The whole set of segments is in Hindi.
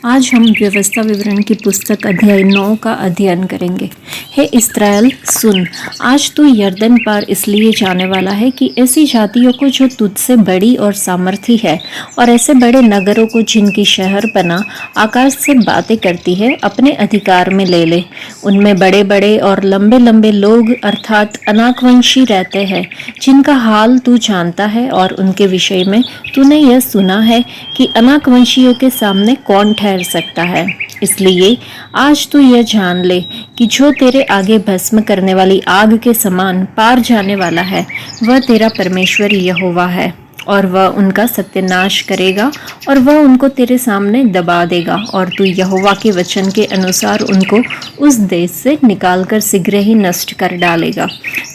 आज हम व्यवस्था विवरण की पुस्तक अध्याय 9 का अध्ययन करेंगे। हे इस्राएल सुन, आज तू यरदन पार इसलिए जाने वाला है कि ऐसी जातियों को जो तुझसे बड़ी और सामर्थी है और ऐसे बड़े नगरों को जिनकी शहर बना आकाश से बातें करती है अपने अधिकार में ले ले। उनमें बड़े बड़े और लंबे लंबे लोग अर्थात अनाकवंशी रहते हैं, जिनका हाल तू जानता है और उनके विषय में तूने यह सुना है कि अनाकवंशियों के सामने कौन ठहर सकता है। इसलिए आज तू यह जान ले कि जो तेरे आगे भस्म करने वाली आग के समान पार जाने वाला है, वह तेरा परमेश्वर यहोवा है, और वह उनका सत्यानाश करेगा और वह उनको तेरे सामने दबा देगा, और तू यहोवा के वचन के अनुसार उनको उस देश से निकालकर शीघ्र ही नष्ट कर डालेगा।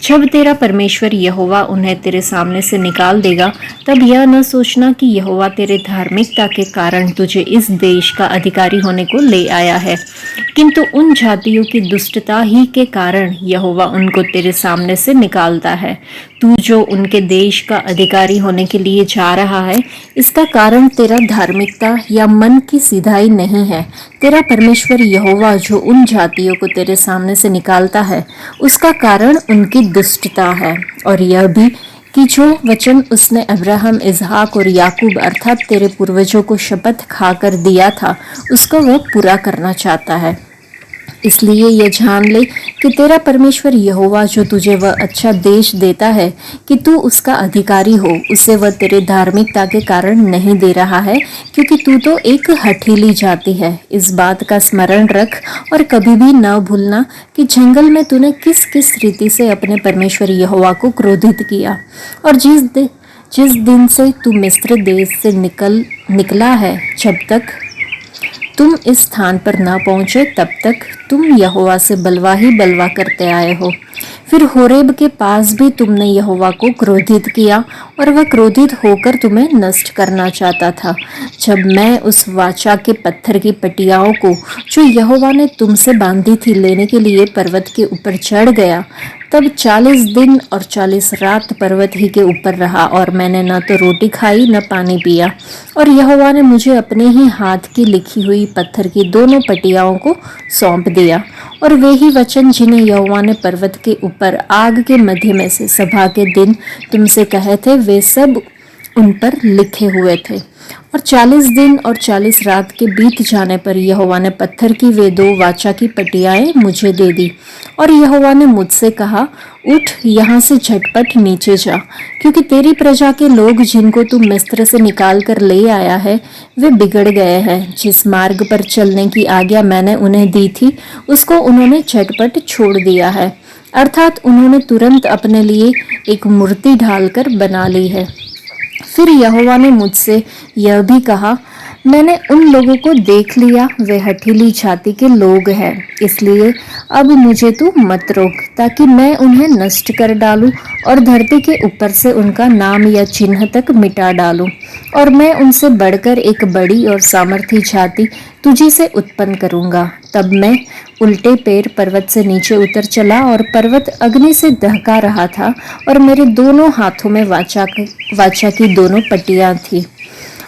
जब तेरा परमेश्वर यहोवा उन्हें तेरे सामने से निकाल देगा, तब यह न सोचना कि यहोवा तेरे धार्मिकता के कारण तुझे इस देश का अधिकारी होने को ले आया है, किंतु उन जातियों की दुष्टता ही के कारण यहोवा उनको तेरे सामने से निकालता है। तू जो उनके देश का अधिकारी होने के लिए जा रहा है, इसका कारण तेरा धार्मिकता या मन की सीधाई नहीं है। तेरा परमेश्वर यहोवा जो उन जातियों को तेरे सामने से निकालता है, उसका कारण उनकी दुष्टता है, और यह भी कि जो वचन उसने अब्राहम, इसहाक और याकूब अर्थात तेरे पूर्वजों को शपथ खाकर दिया था, उसको वह पूरा करना चाहता है। इसलिए यह जान ले कि तेरा परमेश्वर यहोवा जो तुझे वह अच्छा देश देता है कि तू उसका अधिकारी हो, उसे वह तेरे धार्मिकता के कारण नहीं दे रहा है, क्योंकि तू तो एक हठीली जाति है। इस बात का स्मरण रख और कभी भी न भूलना कि जंगल में तूने किस किस रीति से अपने परमेश्वर यहोवा को क्रोधित किया, और जिस दिन से तू मिस्र देश से निकला है, जब तक तुम इस स्थान पर न पहुंचे तब तक तुम यहोवा से बलवा ही बलवा करते आए हो। फिर होरेब के पास भी तुमने यहोवा को क्रोधित किया, और वह क्रोधित होकर तुम्हें नष्ट करना चाहता था। जब मैं उस वाचा के पत्थर की पटियाओं को जो यहोवा ने तुमसे बांधी थी लेने के लिए पर्वत के ऊपर चढ़ गया, तब 40 दिन और 40 रात पर्वत ही के ऊपर रहा, और मैंने न तो रोटी खाई न पानी पिया। और यहोवा ने मुझे अपने ही हाथ की लिखी हुई पत्थर की दोनों पटियाओं को सौंप दिया, और वे ही वचन जिन्हें यहोवा ने पर्वत के ऊपर आग के मध्य में से सभा के दिन तुमसे कहे थे, वे सब उन पर लिखे हुए थे। और 40 दिन और 40 रात के बीत जाने पर यहोवा ने पत्थर की वे 2 वाचा की पटियाएं मुझे दे दी, और यहोवा ने मुझसे कहा, उठ यहाँ से झटपट नीचे जा, क्योंकि तेरी प्रजा के लोग जिनको तू मिस्र से निकाल कर ले आया है, वे बिगड़ गए हैं। जिस मार्ग पर चलने की आज्ञा मैंने उन्हें दी थी, उसको उन्होंने झटपट छोड़ दिया है, अर्थात उन्होंने तुरंत अपने लिए एक मूर्ति ढालकर बना ली है। फिर यहोवा ने मुझसे यह भी कहा, मैंने उन लोगों को देख लिया, वे हठीली जाति के लोग हैं, इसलिए अब मुझे तू मत रोक, ताकि मैं उन्हें नष्ट कर डालूं और धरती के ऊपर से उनका नाम या चिन्ह तक मिटा डालूं। और मैं उनसे बढ़कर एक बड़ी और सामर्थी जाति तुझी से उत्पन्न करूंगा। तब मैं उल्टे पैर पर्वत से नीचे उतर चला, और पर्वत अग्नि से दहका रहा था, और मेरे दोनों हाथों में वाचा की दोनों पट्टियां थी।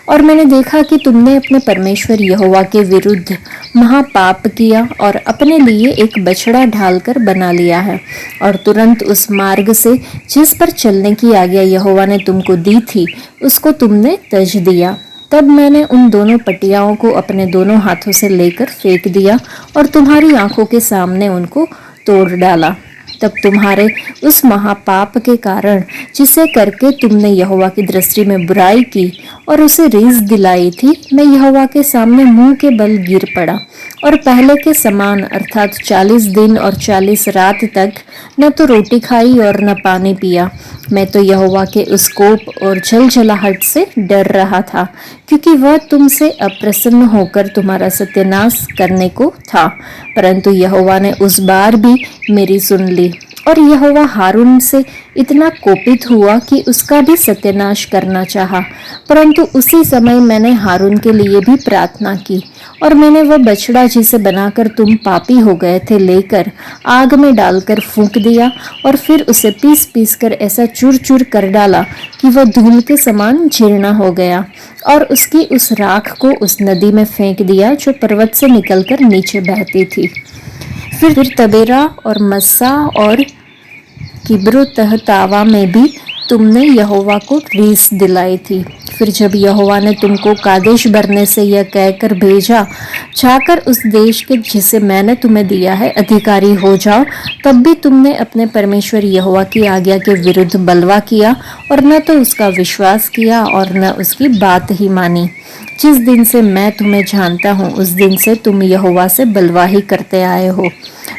और मैंने देखा कि तुमने अपने परमेश्वर यहोवा के विरुद्ध महापाप किया और अपने लिए एक बछड़ा ढालकर बना लिया है, और तुरंत उस मार्ग से जिस पर चलने की आज्ञा यहोवा ने तुमको दी थी, उसको तुमने तज दिया। तब मैंने उन दोनों पटियाओं को अपने दोनों हाथों से लेकर फेंक दिया, और तुम्हारी आंखों के सामने उनको तोड़ डाला। तब तुम्हारे उस महापाप के कारण जिसे करके तुमने यहोवा की दृष्टि में बुराई की और उसे रीस दिलाई थी, मैं यहोवा के सामने मुंह के बल गिर पड़ा, और पहले के समान अर्थात 40 दिन और 40 रात तक न तो रोटी खाई और न पानी पिया। मैं तो यहोवा के उस कोप और जलजलाहट से डर रहा था, क्योंकि वह तुमसे अप्रसन्न होकर तुम्हारा सत्यानाश करने को था। परंतु यहोवा ने उस बार भी मेरी सुन ली, और यहोवा हारून से इतना कोपित हुआ कि उसका भी सत्यानाश करना चाहा। परंतु उसी समय मैंने हारून के लिए भी प्रार्थना की, और मैंने वह बछड़ा जिसे बनाकर तुम पापी हो गए थे लेकर आग में डालकर फूंक दिया और फिर उसे पीस पीस कर ऐसा चूर चूर कर डाला कि वह धूल के समान जीर्ण हो गया, और उसकी उस राख को उस नदी में फेंक दिया जो पर्वत से निकलकर नीचे बहती थी। फिर तबेरा और मस्सा और किब्रोतहतावा में भी तुमने यहोवा को रीस दिलाई थी। फिर जब यहोवा ने तुमको कादेश बरने से यह कहकर भेजा, जाकर उस देश के जिसे मैंने तुम्हें दिया है अधिकारी हो जाओ, तब भी तुमने अपने परमेश्वर यहोवा की आज्ञा के विरुद्ध बलवा किया और न तो उसका विश्वास किया और न उसकी बात ही मानी। जिस दिन से मैं तुम्हें जानता हूँ उस दिन से तुम यहोवा से बलवाही करते आए हो।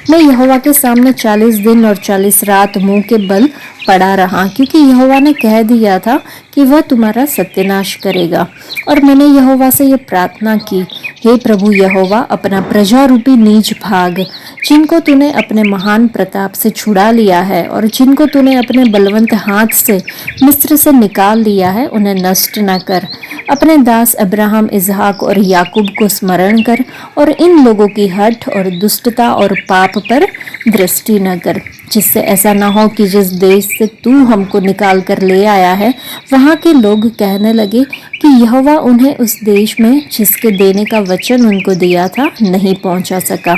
मैं यहोवा के सामने 40 दिन और 40 रात मुंह के बल पड़ा रहा, क्योंकि यहोवा ने कह दिया था कि वह तुम्हारा सत्यानाश करेगा। और मैंने यहोवा से यह प्रार्थना की, हे प्रभु यहोवा, अपना प्रजा रूपी नीच भाग जिनको तूने अपने महान प्रताप से छुड़ा लिया है और जिनको तूने अपने बलवंत हाथ से मिस्र से निकाल लिया है, उन्हें नष्ट न कर। अपने दास अब्राहम, इसहाक और याकूब को स्मरण कर और इन लोगों की हठ और दुष्टता और पाप पर दृष्टि न कर, जिससे ऐसा न हो कि जिस देश से तू हमको निकाल कर ले आया है वहाँ के लोग कहने लगे कि यहोवा उन्हें उस देश में जिसके देने का वचन उनको दिया था नहीं पहुँचा सका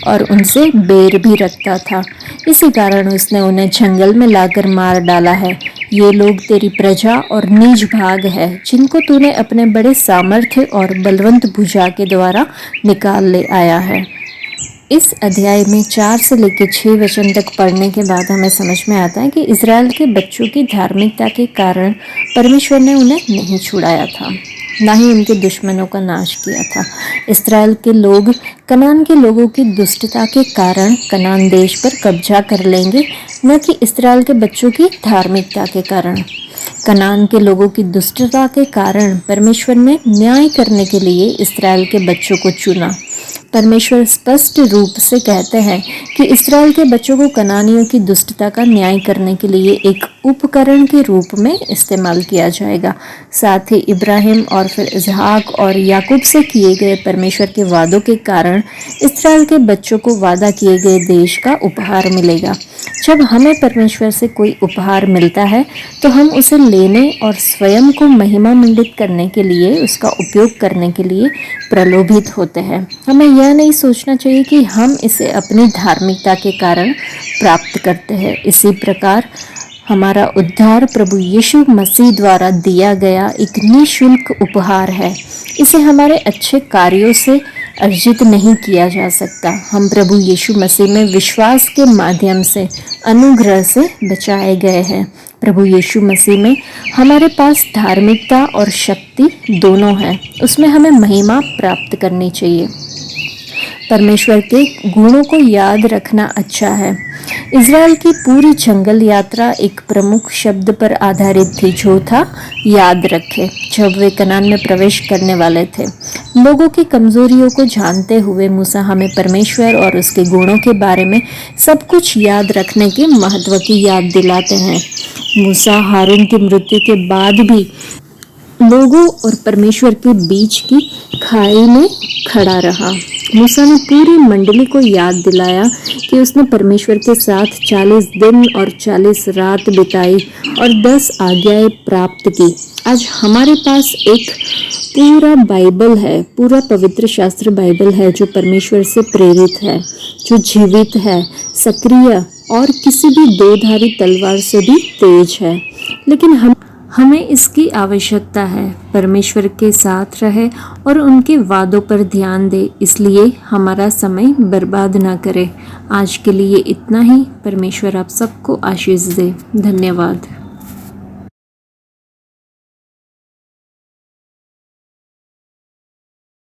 और उनसे बैर भी रखता था। इसी कारण उसने उन्हें जंगल में लाकर मार डाला है। ये लोग तेरी प्रजा और नीच भाग है जिनको तूने अपने बड़े सामर्थ्य और बलवंत भुजा के द्वारा निकाल ले आया है। इस अध्याय में 4 से लेकर 6 वचन तक पढ़ने के बाद हमें समझ में आता है कि इज़राइल के बच्चों की धार्मिकता के कारण परमेश्वर ने उन्हें नहीं छुड़ाया था, ना ही उनके दुश्मनों का नाश किया था। इज़राइल के लोग कनान के लोगों की दुष्टता के कारण कनान देश पर कब्जा कर लेंगे, न कि इज़राइल के बच्चों की धार्मिकता के कारण। कनान के लोगों की दुष्टता के कारण परमेश्वर ने न्याय करने के लिए इज़राइल के बच्चों को चुना। परमेश्वर स्पष्ट रूप से कहते हैं कि इस्राएल के बच्चों को कनानियों की दुष्टता का न्याय करने के लिए एक उपकरण के रूप में इस्तेमाल किया जाएगा। साथ ही इब्राहिम और फिर इसहाक और याकूब से किए गए परमेश्वर के वादों के कारण इस्राएल के बच्चों को वादा किए गए देश का उपहार मिलेगा। जब हमें परमेश्वर से कोई उपहार मिलता है तो हम उसे लेने और स्वयं को महिमा मंडित करने के लिए, उसका उपयोग करने के लिए प्रलोभित होते हैं। हमें यह नहीं सोचना चाहिए कि हम इसे अपनी धार्मिकता के कारण प्राप्त करते हैं। इसी प्रकार हमारा उद्धार प्रभु यीशु मसीह द्वारा दिया गया एक निःशुल्क उपहार है। इसे हमारे अच्छे कार्यों से अर्जित नहीं किया जा सकता। हम प्रभु यीशु मसीह में विश्वास के माध्यम से अनुग्रह से बचाए गए हैं। प्रभु यीशु मसीह में हमारे पास धार्मिकता और शक्ति दोनों है। उसमें हमें महिमा प्राप्त करनी चाहिए। परमेश्वर के गुणों को याद रखना अच्छा है। इज़राइल की पूरी जंगल यात्रा एक प्रमुख शब्द पर आधारित थी, जो था याद रखे। जब वे कनान में प्रवेश करने वाले थे, लोगों की कमजोरियों को जानते हुए मूसा हमें परमेश्वर और उसके गुणों के बारे में सब कुछ याद रखने के महत्व की याद दिलाते हैं। मूसा हारून की मृत्यु के बाद भी लोगों और परमेश्वर के बीच की खाई में खड़ा रहा। मूसा ने पूरी मंडली को याद दिलाया कि उसने परमेश्वर के साथ 40 दिन और 40 रात बिताई और 10 आज्ञाएं प्राप्त की। आज हमारे पास एक पूरा बाइबल है, पूरा पवित्र शास्त्र बाइबल है, जो परमेश्वर से प्रेरित है, जो जीवित है, सक्रिय और किसी भी दो-धारी तलवार से भी तेज है। लेकिन हमें इसकी आवश्यकता है। परमेश्वर के साथ रहे और उनके वादों पर ध्यान दे, इसलिए हमारा समय बर्बाद ना करे। आज के लिए इतना ही। परमेश्वर आप सबको आशीष दे। धन्यवाद।